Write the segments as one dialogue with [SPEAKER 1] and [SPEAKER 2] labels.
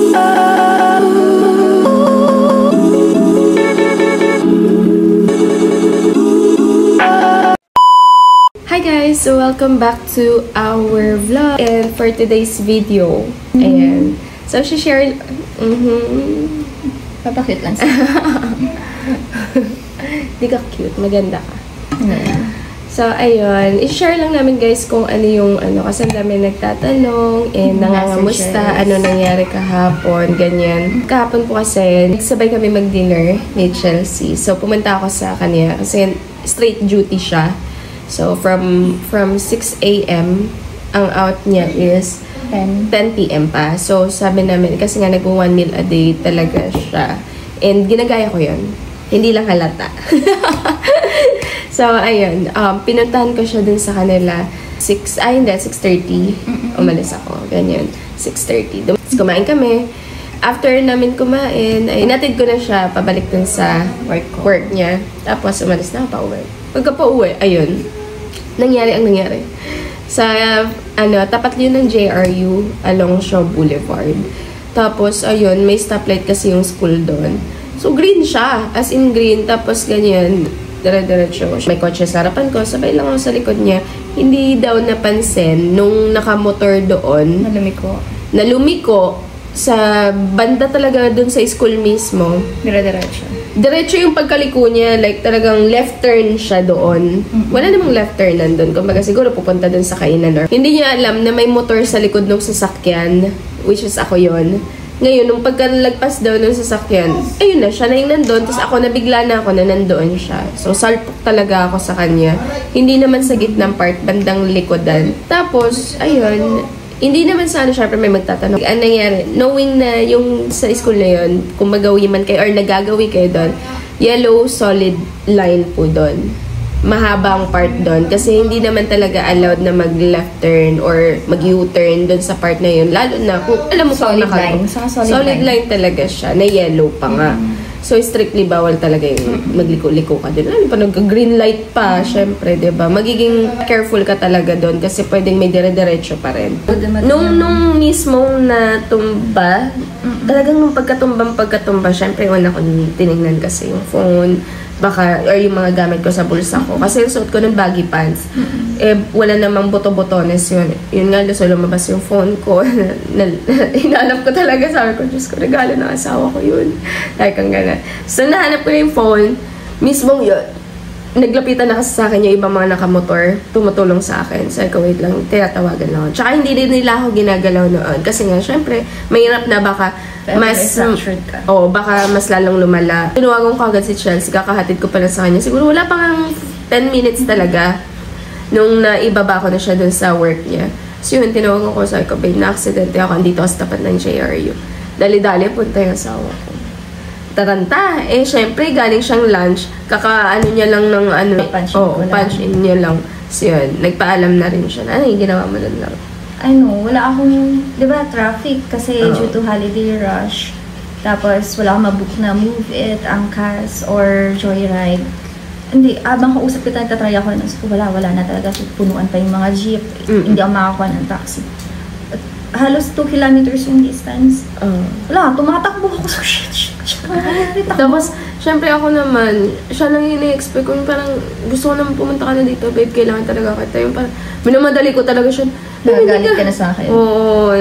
[SPEAKER 1] Hi guys! So welcome back to our vlog. And for today's video, ayan. So, share...
[SPEAKER 2] Papakit lang siya.
[SPEAKER 1] Di ka cute. Maganda ka. So, ayun. I-share lang namin guys kung ano yung kasi ang dami nagtatanong and nangangamusta, ano nangyari kahapon, ganyan. Kahapon po kasi, nagsabay kami mag-dinner ni Chelsea. So, pumunta ako sa kanya kasi straight duty siya. So, from 6 AM, ang out niya is 10 PM pa. So, sabi namin, kasi nga nag-1 meal a day talaga siya. And ginagaya ko yun. Hindi lang halata. So, ayun. Pinuntahan ko siya dun sa kanila. 6:30. Umalis ako. Ganyan. 6:30. Kumain kami. After namin kumain, ay inatid ko na siya pabalik dun sa work niya. Tapos, umalis na ako pa-uwi. Pagka pa-uwi, ayun. Nangyari ang nangyari. Sa, tapat yun ng JRU along Shaw Boulevard. Tapos, ayun, may stoplight kasi yung school doon. So, green siya. As in green. Tapos, ganyan, dire-diretso. May kotse sa harapan ko. Sabay lang ako sa likod niya. Hindi daw napansin nung nakamotor doon. Nalumiko sa banda talaga doon sa school mismo.
[SPEAKER 2] Dire-diretso.
[SPEAKER 1] Diretso yung pagkaliko niya, like talagang left turn siya doon. Wala namang left turn nandun. Kumbaga siguro pupunta doon sa kainan. Or hindi niya alam na may motor sa likod ng sasakyan, which is ako yon. Ngayon, nung pagkalagpas daw ng sasakyan, ayun na, siya na yung nandun. Tapos ako, nabigla na ako na nandoon siya. So, salpok talaga ako sa kanya. Hindi naman sa gitnang part, bandang likodan. Tapos, ayun, hindi naman sana syempre may magtatanong. Ano nangyari? Knowing na yung sa school na yun, kung magawi man kayo or nagagawi kayo doon, yellow solid line po doon. Mahabang part doon. Kasi hindi naman talaga allowed na mag-left turn or mag-U-turn doon sa part na yun. Lalo na kung alam mo
[SPEAKER 2] solid line.
[SPEAKER 1] Solid line talaga siya. Na yellow pa nga. So, strictly bawal talaga yung magliko-liko ka doon. Ano pa, nag-green light pa, syempre, diba? Magiging careful ka talaga doon kasi pwedeng may dire-diretso pa rin. Nung mismong natumba, talagang nung pagkatumba, syempre, una ko tinignan kasi yung phone, baka, or yung mga gamit ko sa bulsa ko. Kasi yung suot ko ng baggy pants. Wala namang boto-botones yun. Yun nga, so lumabas yung phone ko. Hinanap ko talaga, sabi ko, Diyos ko, regalo ng asawa ko yun. Like, ang gana. So, nahanap ko na yung phone. Mismong yun. Naglapitan na kasi sa akin yung ibang mga nakamotor. Tumutulong sa akin. Sabi ko, wait lang, tinatawagan lang ako. Tsaka hindi din nila ako ginagalaw noon. Kasi nga, syempre, mahirap na baka baka mas lalong lumala. Tinuwagan ko agad si Chelsea, kakahatid ko pala sa kanya. Siguro wala pang 10 minutes talaga nung naibaba ko na siya dun sa work niya. So yun, tinawagan ko, sabi ko, babe, na-aksidente ako, andito ako sa tapat ng JRU. Dali-dali, punta yung asawa ko. Taranta. Syempre, galing siyang lunch, kaka-ano niya lang ng punch in niya lang. So yun, nagpaalam na rin siya na, ginawa mo nun lang.
[SPEAKER 2] Wala akong, di ba, traffic kasi due to holiday rush. Tapos, wala akong mabook na Move It, Angkas, or Joyride. Hindi, abang kausap kita, nagtatry ako, wala na talaga. Punuan pa yung mga jeep. Hindi ako makakuha ng taxi. Halos 2 kilometers yung distance. Wala, tumatakbo ako. So, shit.
[SPEAKER 1] Tapos, syempre ako naman, siya lang yung na-expect ko. Yung parang, gusto ko naman pumunta ka na dito, babe, kailangan talaga kita. Yung parang, minamadali ko talaga siya.
[SPEAKER 2] Nagalit ka na sa akin.
[SPEAKER 1] Oo.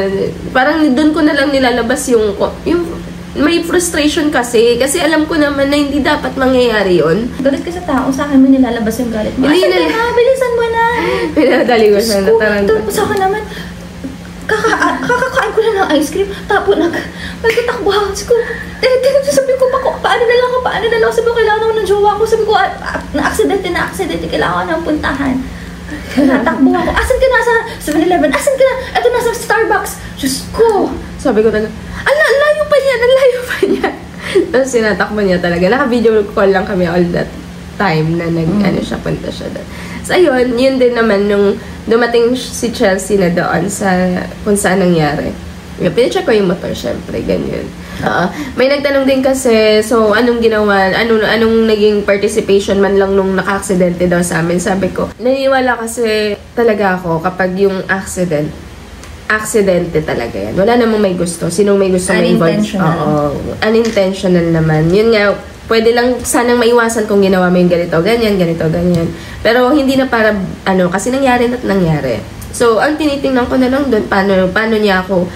[SPEAKER 1] Parang doon ko na lang nilalabas yung may frustration kasi. Kasi alam ko naman na hindi dapat mangyayari yun.
[SPEAKER 2] Galit ka sa tao, sa akin mo nilalabas yung galit mo. Bilisan mo na.
[SPEAKER 1] Pinadali ko siya na taranta.
[SPEAKER 2] Sa akin naman, kakakain ko na ng ice cream. Tapos nagtatakbo ako. Sabi ko, paano na lang? Sabi ko, kailangan ako ng jowa ko. Sabi ko, na-aksidente, kailangan ko ng puntahan. Natakbo ako. Asan ka na sa 7-Eleven? Asan ka na? Ito na sa Starbucks. Diyos ko.
[SPEAKER 1] Sabi ko talaga, ang layo pa niya. Tapos sinatakbo niya talaga. Naka-video call lang kami all that time na punta siya doon. So, ayun, yun din naman nung dumating si Chelsea na doon sa kung saan nangyari. Pinacheck ko yung motor, syempre, ganyan. May nagtanong din kasi, so, anong ginawa, anong naging participation man lang nung naka-aksidente daw sa amin. Sabi ko, naniniwala kasi talaga ako kapag yung accident, aksidente talaga yan. Wala namang may gusto. Sinong may gusto may involved? Oo. Unintentional naman. Yun nga, pwede lang sanang maiwasan kung ginawa mo yung ganito, ganyan. Pero hindi na para, kasi nangyari na't nangyari. So, ang tinitingnan ko na lang doon, paano niya ako,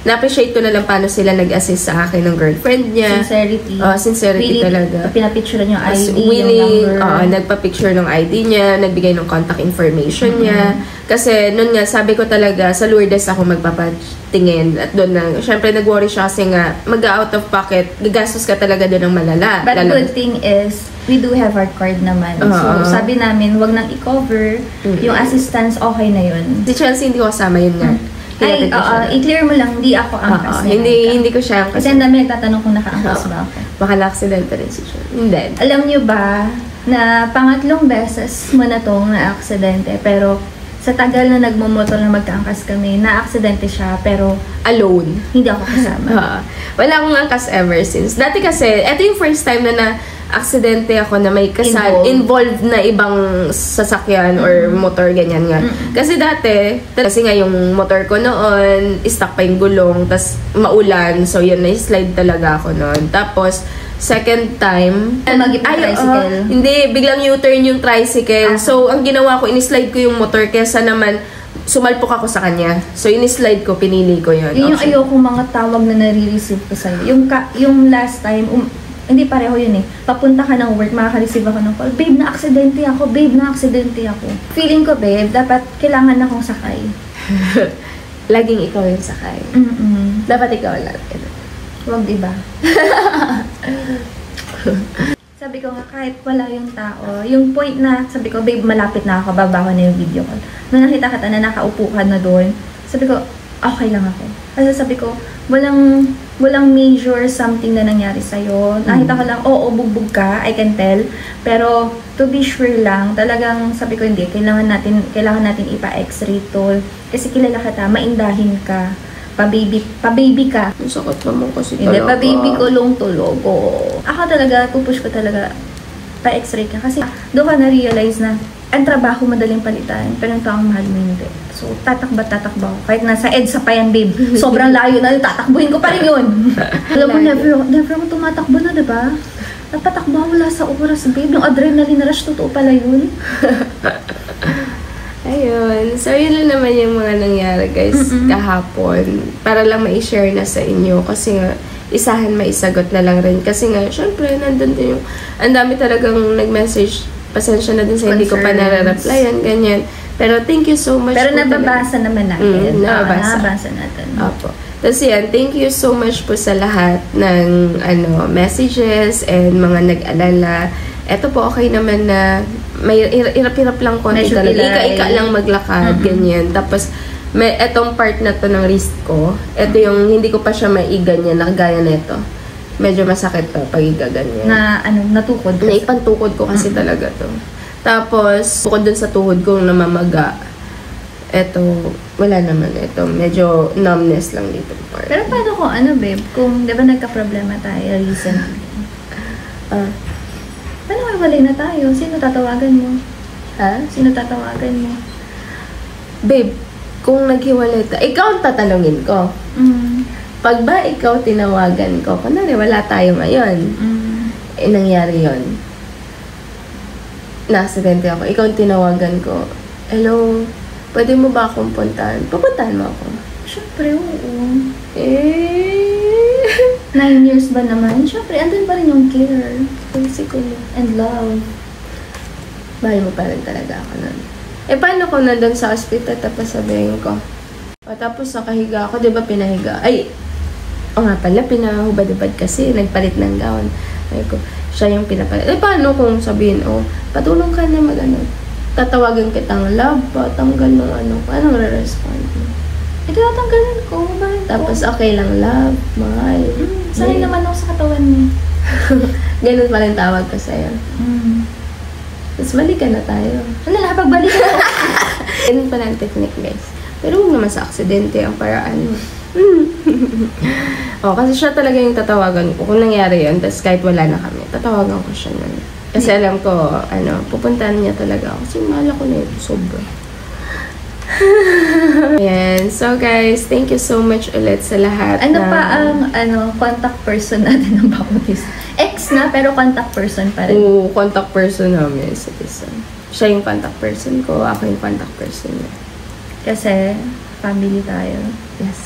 [SPEAKER 1] na-appreciate ko na lang paano sila nag-assist sa akin ng girlfriend niya.
[SPEAKER 2] Sincerity.
[SPEAKER 1] Sincerity really, talaga.
[SPEAKER 2] Pinapicture yung ID,
[SPEAKER 1] willing,
[SPEAKER 2] yung number.
[SPEAKER 1] Nagpa-picture ng ID niya, nagbigay ng contact information niya. Kasi noon nga, sabi ko talaga, sa Lourdes ako magpapatingin. At doon na, syempre nag-worry siya kasi nga, mag-out of pocket, gagastos ka talaga doon ng malala.
[SPEAKER 2] But good thing is, we do have our card naman. So, sabi namin, wag nang i-cover. Yung assistance, okay na yun.
[SPEAKER 1] Si Chelsea, hindi ko kasama yun nga.
[SPEAKER 2] Ay, i-clear mo lang, hindi ako angkas.
[SPEAKER 1] Hindi ko siya angkas.
[SPEAKER 2] Kasi ang dami nagtatanong kung naka-angkas ba ako.
[SPEAKER 1] Baka na-accidente rin si Chelsea. Hindi.
[SPEAKER 2] Alam nyo ba, na pangatlong beses mo na tong na-aksidente, pero sa tagal na nagmumotor na magkaangkas kami, na-aksidente siya, pero
[SPEAKER 1] alone.
[SPEAKER 2] Hindi ako kasama.
[SPEAKER 1] Wala akong angkas ever since. Dati kasi, ito yung first time na aksidente ako na may involved na ibang sasakyan or motor, ganyan nga. Kasi dati, kasi nga yung motor ko noon, stuck pa yung gulong, tas maulan, so yun, na-slide talaga ako noon. Tapos, second time,
[SPEAKER 2] tricycle.
[SPEAKER 1] Hindi, biglang U-turn yung tricycle. So, ang ginawa ko, in-slide ko yung motor kesa naman sumalpok ako sa kanya. So, in-slide ko, pinili ko yun.
[SPEAKER 2] Yun yung ayokong mga tawag na nare-receive ko sa'yo. Yung last time, hindi pareho yun eh. Papunta ka ng work, makaka-receive ako ng call. Babe, na-aksidente ako. Babe, na-aksidente ako. Feeling ko, babe, dapat kailangan akong sakay.
[SPEAKER 1] Laging ikaw yung sakay. Dapat ikaw lang.
[SPEAKER 2] Huwag, diba? Sabi ko nga, kahit wala yung tao, yung point na, sabi ko, babe, malapit na ako, babawa na yung video call. Nung nakita kita na nakaupo ka na doon, sabi ko, okay lang ako. Kasi sabi ko, walang major something na nangyari sa'yo. Nakita ko lang, oo, bugbog ka, I can tell. Pero, to be sure lang, talagang sabi ko, hindi, kailangan natin ipa-x-ray to. Kasi kilala kita, maindahin ka. Pa-baby ka.
[SPEAKER 1] Ang sakit naman kasi
[SPEAKER 2] talaga. Hindi, pa-baby ko tulog. Ako talaga, pupush ko talaga, pa-x-ray ka. Kasi, doon ka na-realize na, ang trabaho madaling palitan, pero ang taong mahal mo hindi. So, tatakbo ako. Kahit nasa EDSA pa yan, babe. Sobrang layo na yun, tatakbuhin ko pa rin yun. Alam mo, never ako tumatakbo na, diba? Nagpatakbo wala sa oras, babe. Yung adrenaline rush, totoo pala yun.
[SPEAKER 1] Ayun. So, yun lang naman yung mga nangyari, guys, kahapon. Para lang ma-share na sa inyo. Kasi nga, isahan maisagot na lang rin. Kasi nga, syempre, nandun din yung, ang dami talagang nag-message. Pasensya na din sa hindi ko pa nare-replyan, ganyan. Pero thank you so much.
[SPEAKER 2] Pero nababasa naman natin.
[SPEAKER 1] Nababasa
[SPEAKER 2] natin.
[SPEAKER 1] Opo. Tapos yan, thank you so much po sa lahat ng messages and mga nag-alala. Ito po, okay naman na may hirap-hirap lang konti talaga. Ika-ika lang maglakad, ganyan. Tapos, may etong part na to ng wrist ko. Ito yung hindi ko pa siya maiganyan, nakagaya na ito. Medyo masakit to pag igaganyan.
[SPEAKER 2] Natukod?
[SPEAKER 1] Naipantukod ko kasi talaga to. Tapos, bukod dun sa tuhod kong namamaga, eto, wala naman ito. Medyo numbness lang dito. Part.
[SPEAKER 2] Pero paano kung babe? Kung, di ba nagka-problema tayo recently? Paano mawalay na tayo? Sino tatawagan mo? Ha? Sino tatawagan mo?
[SPEAKER 1] Babe, kung naghiwalay tayo, ikaw ang tatanungin ko. Pag ba ikaw tinawagan ko, kunwari wala tayo ngayon, nangyari yun. Na-aksidente ako, ikaw ang tinawagan ko, hello, pwede mo ba akong puntahan? Pupuntahan mo ako.
[SPEAKER 2] Siyempre, oo. 9 years ba naman? Siyempre, andun pa rin yung care. Basically. And love.
[SPEAKER 1] Mahal mo pa rin talaga ako nun. Paano kung nandun sa hospital, tapos sabihin ko, tapos nakahiga ako, di ba pinahiga? Nga pala, pinahubad-ubad kasi, nagpalit ng gown. Sabi ko, siya yung pinapalit. Paano kung sabihin, patulong ka na tatawagan kitang love, patanggal ng anong re-respond mo?
[SPEAKER 2] Tatanggalan ko,
[SPEAKER 1] tapos okay lang, love, mahal.
[SPEAKER 2] Sanay naman ako sa katawan mo.
[SPEAKER 1] Ganun pa rin tawag ko sa'yo. Tapos balikan na tayo.
[SPEAKER 2] Pagbalikan ako.
[SPEAKER 1] Ganun pa lang technique, guys. Pero huwag naman sa aksidente ang paraan. Kasi siya talaga yung tatawagan ko. Kung nangyari yun, tapos kahit wala na kami, tatawagan ko siya nun. Kasi alam ko, pupuntahan niya talaga ako. Kasi mahal ako na yun, sobra. Ayan. So guys, thank you so much ulit sa lahat.
[SPEAKER 2] Ano pa ang contact person natin ng baptist? Ex na, pero contact person pa rin.
[SPEAKER 1] Oo, contact person namin sa isa. Siya yung contact person ko, ako yung contact person niya.
[SPEAKER 2] Kasi, family tayo.
[SPEAKER 1] Yes.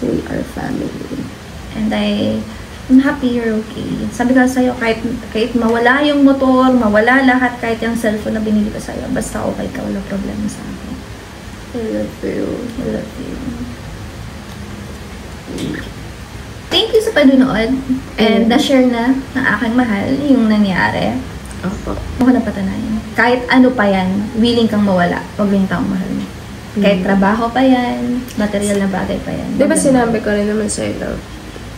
[SPEAKER 1] We are family.
[SPEAKER 2] And I'm happy you're okay. Sabi ko sa'yo, kahit mawala yung motor, mawala lahat, kahit yung cellphone na binili ko sa'yo, basta okay ka, wala problema sa akin.
[SPEAKER 1] I love you.
[SPEAKER 2] I love you. Thank you sa panunood. And na-share na ng aking mahal yung nangyari.
[SPEAKER 1] Opo.
[SPEAKER 2] Mukha na patanayan. Kahit ano pa yan, willing kang mawala pag yung taong mahal mo. Kahit trabaho pa yan, material na bagay pa yan.
[SPEAKER 1] Di ba sinabi ko rin naman sa'yo, love?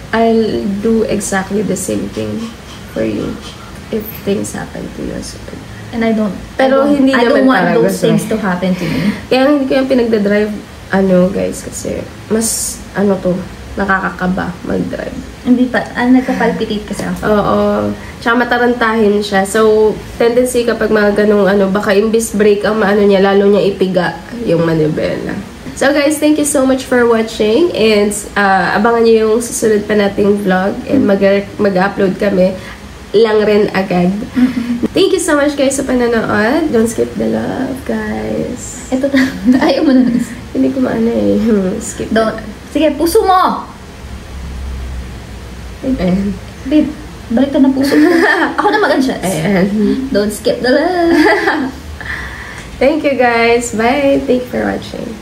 [SPEAKER 1] I'll do exactly the same thing for you if things happen to you as well.
[SPEAKER 2] And I don't
[SPEAKER 1] Hindi
[SPEAKER 2] I don't
[SPEAKER 1] naman
[SPEAKER 2] want
[SPEAKER 1] talaga
[SPEAKER 2] those things to happen to me.
[SPEAKER 1] Kaya hindi ko yung pinagdadrive, guys, kasi mas, nakakakaba mag-drive.
[SPEAKER 2] Hindi pa, nagpa-palpitate kasi ako.
[SPEAKER 1] Oo. Tsaka matarantahin siya. So, tendency kapag mga ganong baka imbis brake ang maano niya, lalo niya ipiga yung manibela. So guys, thank you so much for watching. And abangan niyo yung susunod pa nating vlog. And mag-upload kami lang rin agad. Thank you so much guys sa panonood. Don't skip the love, guys.
[SPEAKER 2] Ito, ayaw mo na.
[SPEAKER 1] Hindi ko maano skip.
[SPEAKER 2] Don't. Sige, puso mo!
[SPEAKER 1] Ayan.
[SPEAKER 2] Babe, balik ka ng puso mo. Ako na mag-unshots.
[SPEAKER 1] Ayan.
[SPEAKER 2] Don't skip the love.
[SPEAKER 1] Thank you guys. Bye. Thank you for watching.